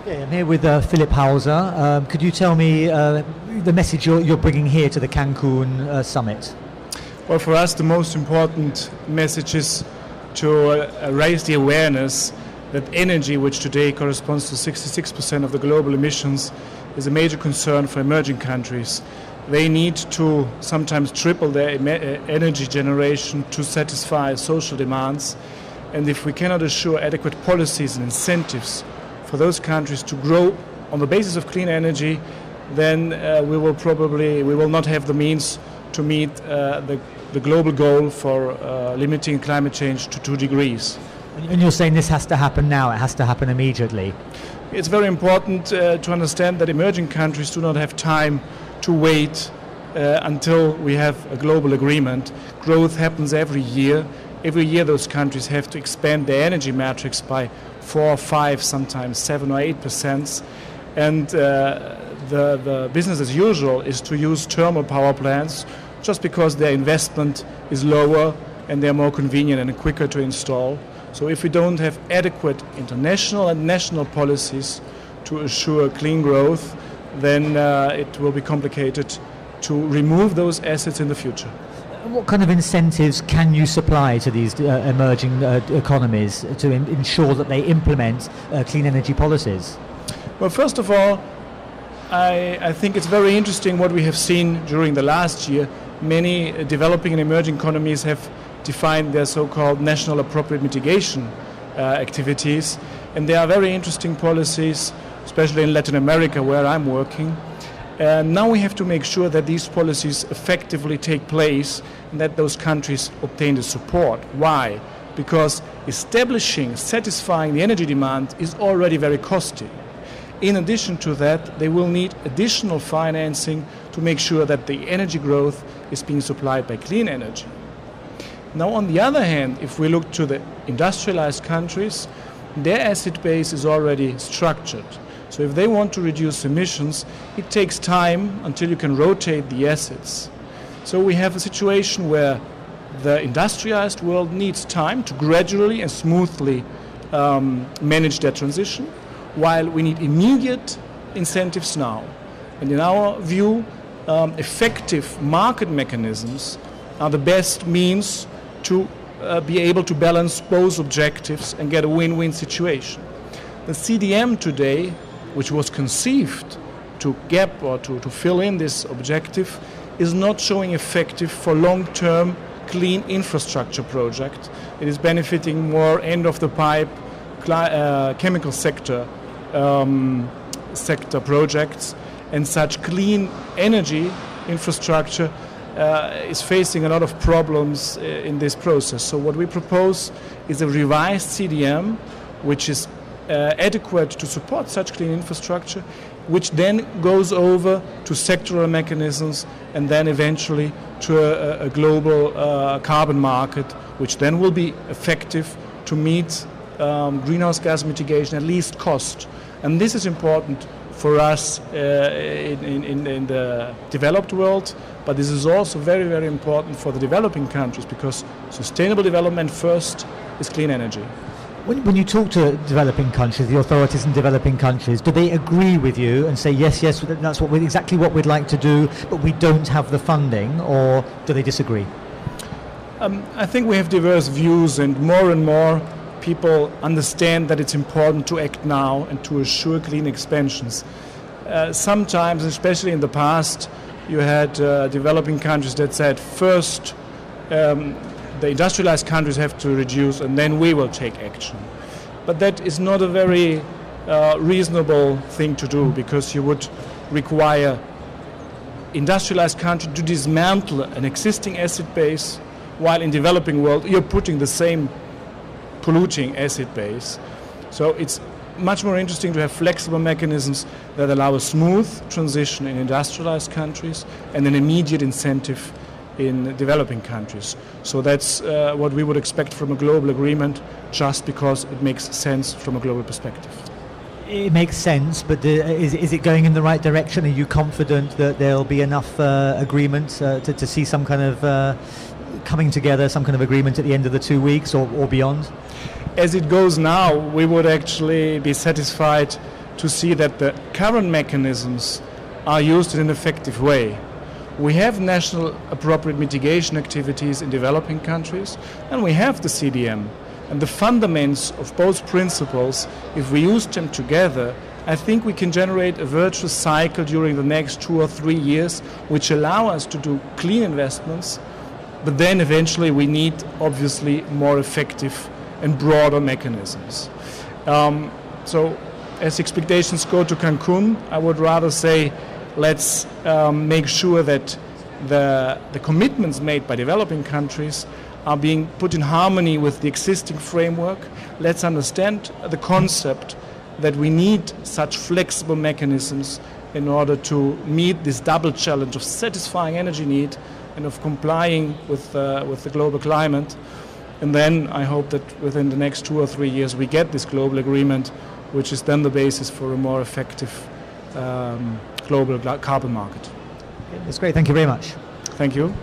Okay, I'm here with Philipp Hauser. Could you tell me the message you're bringing here to the Cancun summit? Well, for us, the most important message is to raise the awareness that energy, which today corresponds to 66% of the global emissions, is a major concern for emerging countries. They need to sometimes triple their energy generation to satisfy social demands. And if we cannot assure adequate policies and incentives for those countries to grow on the basis of clean energy, then we will not have the means to meet the global goal for limiting climate change to 2 degrees. And you're saying this has to happen now, it has to happen immediately? It's very important to understand that emerging countries do not have time to wait until we have a global agreement. Growth happens every year. Every year those countries have to expand their energy matrix by 4, 5, sometimes 7 or 8%. And the business as usual is to use thermal power plants just because their investment is lower and they're more convenient and quicker to install. So if we don't have adequate international and national policies to assure clean growth, then it will be complicated to remove those assets in the future. What kind of incentives can you supply to these emerging economies to ensure that they implement clean energy policies? Well, first of all, I think it's very interesting what we have seen during the last year. Many developing and emerging economies have defined their so-called national appropriate mitigation activities, and there are very interesting policies, especially in Latin America where I'm working. Now we have to make sure that these policies effectively take place and that those countries obtain the support. Why? Because establishing, satisfying the energy demand is already very costly. In addition to that, they will need additional financing to make sure that the energy growth is being supplied by clean energy. Now, on the other hand, if we look to the industrialized countries, their asset base is already structured. So if they want to reduce emissions, it takes time until you can rotate the assets. So we have a situation where the industrialized world needs time to gradually and smoothly manage their transition, while we need immediate incentives now. And in our view, effective market mechanisms are the best means to be able to balance both objectives and get a win-win situation. The CDM today, which was conceived to gap or to fill in this objective, is not showing effective for long-term clean infrastructure project. It is benefiting more end-of-the-pipe chemical sector projects, and such clean energy infrastructure is facing a lot of problems in this process. So what we propose is a revised CDM, which is adequate to support such clean infrastructure, which then goes over to sectoral mechanisms and then eventually to a global carbon market, which then will be effective to meet greenhouse gas mitigation, at least cost. And this is important for us in the developed world, but this is also very, very important for the developing countries, because sustainable development first is clean energy. When you talk to developing countries, the authorities in developing countries, do they agree with you and say, yes, that's exactly what we'd like to do, but we don't have the funding, or do they disagree? I think we have diverse views, and more people understand that it's important to act now and to assure clean expansions. Sometimes, especially in the past, you had developing countries that said first the industrialized countries have to reduce and then we will take action. But that is not a very reasonable thing to do, because you would require industrialized countries to dismantle an existing asset base, while in developing world you're putting the same polluting asset base. So it's much more interesting to have flexible mechanisms that allow a smooth transition in industrialized countries and an immediate incentive in developing countries. So that's what we would expect from a global agreement, just because it makes sense from a global perspective. It makes sense, but is it going in the right direction? Are you confident that there'll be enough agreement to see some kind of coming together, some kind of agreement at the end of the 2 weeks or beyond? As it goes now, we would actually be satisfied to see that the current mechanisms are used in an effective way. We have national appropriate mitigation activities in developing countries, and we have the CDM. And the fundamentals of both principles, if we use them together, I think we can generate a virtuous cycle during the next 2 or 3 years, which allow us to do clean investments, but then eventually we need, obviously, more effective and broader mechanisms. So as expectations go to Cancun, I would rather say let's make sure that the commitments made by developing countries are being put in harmony with the existing framework. Let's understand the concept that we need such flexible mechanisms in order to meet this double challenge of satisfying energy need and of complying with the global climate. And then I hope that within the next 2 or 3 years we get this global agreement, which is then the basis for a more effective global carbon market. That's great. Thank you very much. Thank you.